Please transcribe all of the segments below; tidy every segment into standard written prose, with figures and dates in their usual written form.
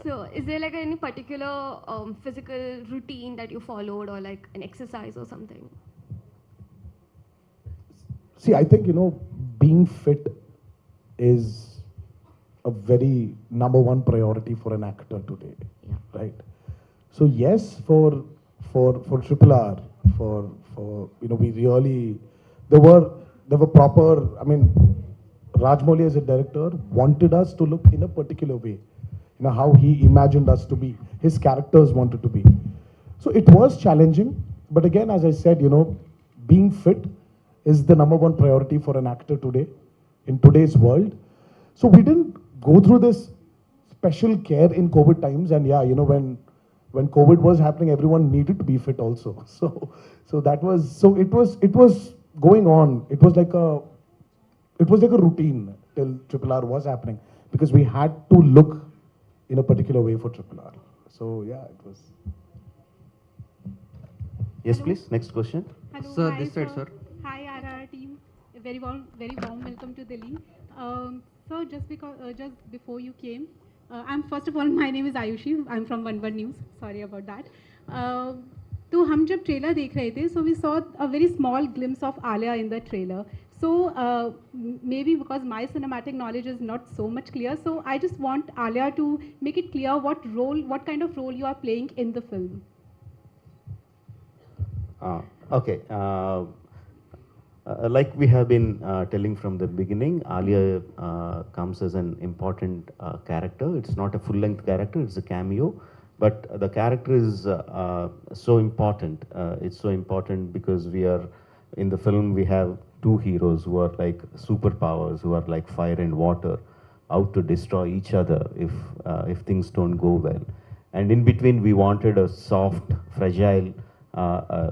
So, is there like any particular physical routine that you followed, or like an exercise or something? See, I think, being fit is a very number one priority for an actor today, Yeah. right? So yes, for Triple R, we really there were proper. I mean, Rajamouli as a director wanted us to look in a particular way, how he imagined us to be, his characters wanted to be. So it was challenging, but again, as I said, being fit is the number one priority for an actor today, in today's world. So we didn't go through this special care in COVID times, and yeah, when COVID was happening, everyone needed to be fit also. So that was so it was going on. It was like a routine till Triple R was happening because we had to look in a particular way for Triple R. So yeah, it was. Yes, Hello. please. Next question. Hello. Sir, Hi, this side, sir. sir. Hi, RRR team. A very warm welcome to Delhi. So just before you came, I'm first of all, my name is Ayushi. I'm from One One News. Sorry about that. Uh, तो हम जब trailer देख रहे थे, so we saw a very small glimpse of Alia in the trailer. So maybe because my cinematic knowledge is not so much clear, so I just want Alia to make it clear what kind of role you are playing in the film. Okay. Like we have been telling from the beginning, Alia comes as an important character. It's not a full-length character, it's a cameo. But the character is so important. It's so important because in the film, we have two heroes who are like superpowers, who are like fire and water, out to destroy each other if things don't go well. And in between, we wanted a soft, fragile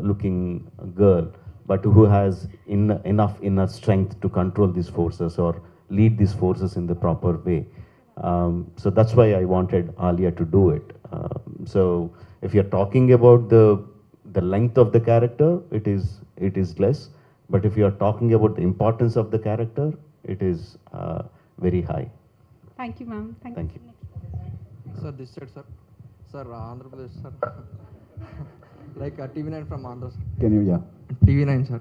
looking girl, but who has enough inner strength to control these forces or lead these forces in the proper way. So that's why I wanted Alia to do it. So if you're talking about the length of the character, it is less. But if you're talking about the importance of the character, it is very high. Thank you, ma'am. Thank you. Sir, this side, sir. Sir, Andhra Pradesh, sir. Like TV9 from Andhra, sir. Can you, yeah? TV9, sir.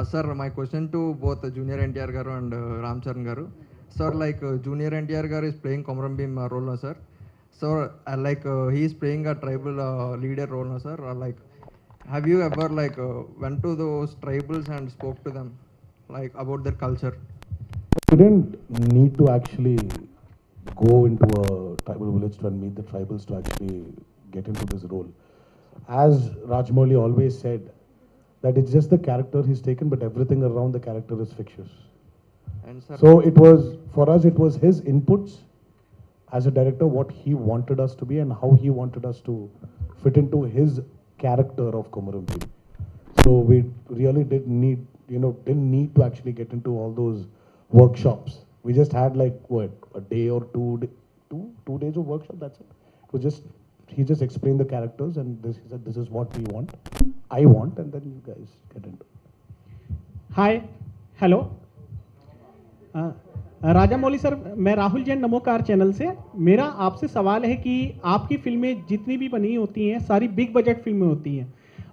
Sir, my question to both Junior NTR garu and Ram Charan garu. Sir, like Junior NTR garu is playing Komaram Bhim role, no, sir. So, he is playing a tribal leader role, no, sir. Like, have you ever went to those tribals and spoke to them, like about their culture? We didn't need to actually go into a tribal village to meet the tribals to actually get into this role. As Rajamouli always said, that it's just the character he's taken, but everything around the character is fictitious. And sir, So it was, for us, it was his inputs as a director, what he wanted us to be and how he wanted us to fit into his character of Komarampi. So we really didn't need to actually get into all those workshops. We just had like what, a day or 2 days of workshop. That's it. It was just he just explained the characters and he said this is what we want, I want, and then you guys get into it. Hi hello Rajamouli sir, मैं Rahul Jain Namokar channel से। मेरा आपसे सवाल है कि आपकी फिल्में जितनी भी बनी होती हैं सारी बिग बजट फिल्में होती हैं,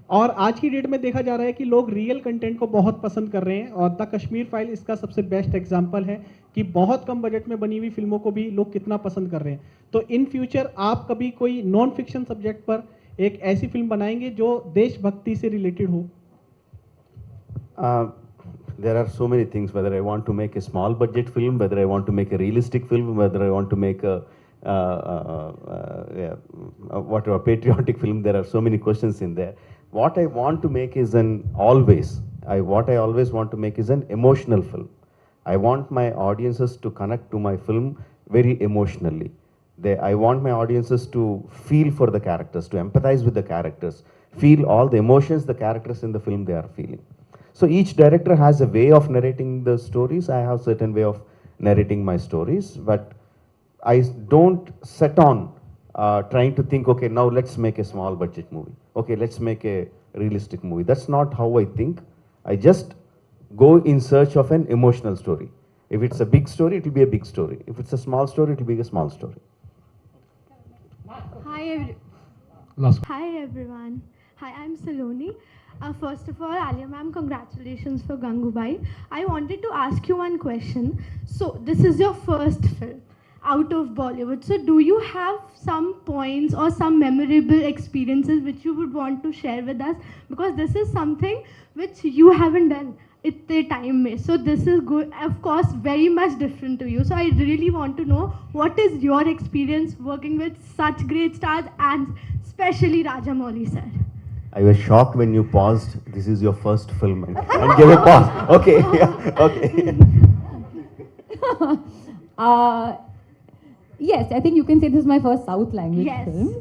और आज की डेट में देखा जा रहा है कि लोग रियल कंटेंट को बहुत पसंद कर रहे हैं, और द कश्मीर फाइल इसका सबसे बेस्ट एग्जांपल है कि बहुत कम बजट में बनी हुई फिल्मों को भी लोग कितना पसंद कर रहे हैं। तो इन फ्यूचर आप कभी कोई नॉन फिक्शन सब्जेक्ट पर एक ऐसी फिल्म बनाएंगे जो देशभक्ति से रिलेटेड हो? There are so many things, whether I want to make a small budget film, whether I want to make a realistic film, whether I want to make a whatever patriotic film. There are so many questions in there. What I want to make is what I always want to make is an emotional film. I want my audiences to connect to my film very emotionally. I want my audiences to feel for the characters, to empathize with the characters, feel all the emotions the characters in the film they are feeling. So each director has a way of narrating the stories. I have certain way of narrating my stories, but I don't set on trying to think, okay, now let's make a small budget movie. Okay, let's make a realistic movie. That's not how I think. I just go in search of an emotional story. If it's a big story, it will be a big story. If it's a small story, it will be a small story. last. Hi everyone. Hi, I'm Saloni. First of all, Alia ma'am, congratulations for Gangubai. I wanted to ask you one question. So, this is your first film out of Bollywood. So, do you have some points or some memorable experiences which you would want to share with us? Because this is something which you haven't done itne time mein. So, this is good, of course, very much different to you. So, I really want to know what is your experience working with such great stars and especially Rajamouli sir. I was shocked when you paused. This is your first film and gave a pause. Okay, yeah, okay. Yes, I think you can say this is my first South language Yes. film.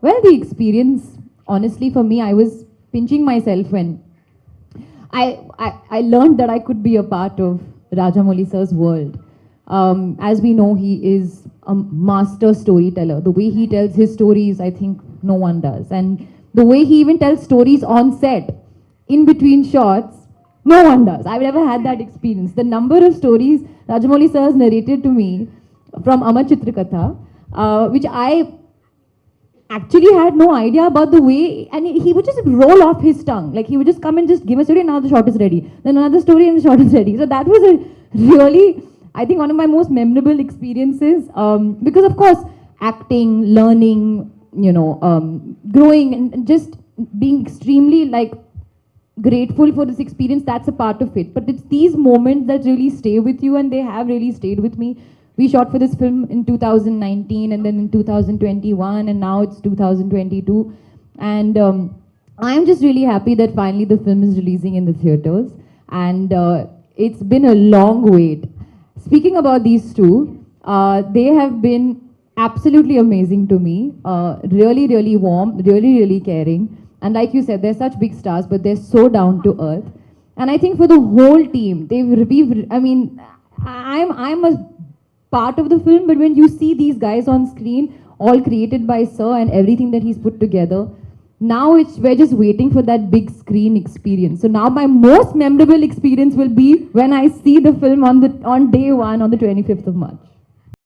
Well, the experience, honestly, for me, I was pinching myself when I learned that I could be a part of Rajamouli sir's world. As we know, he is a master storyteller. The way he tells his stories, I think no one does. And the way he even tells stories on set, in between shots, no one does. I've never had that experience. The number of stories Rajamouli sir has narrated to me from Amar Chitrakatha, which I actually had no idea about the way, and he would just roll off his tongue. Like he would just come and just give a story, and now the shot is ready. Then another story, and the shot is ready. So that was a really, I think, one of my most memorable experiences. Because of course, acting, learning, growing, and just being extremely grateful for this experience, that's a part of it. But it's these moments that really stay with you, and they have really stayed with me. We shot for this film in 2019, and then in 2021, and now it's 2022. And I'm just really happy that finally the film is releasing in the theaters. And it's been a long wait. Speaking about these two, they have been absolutely amazing to me. Really, really warm, really, really caring. And like you said, they're such big stars, but they're so down to earth. And I think for the whole team, I'm a part of the film, but when you see these guys on screen, all created by Sir and everything that he's put together, now we're just waiting for that big screen experience. So now my most memorable experience will be when I see the film on day one, on the 25th of March.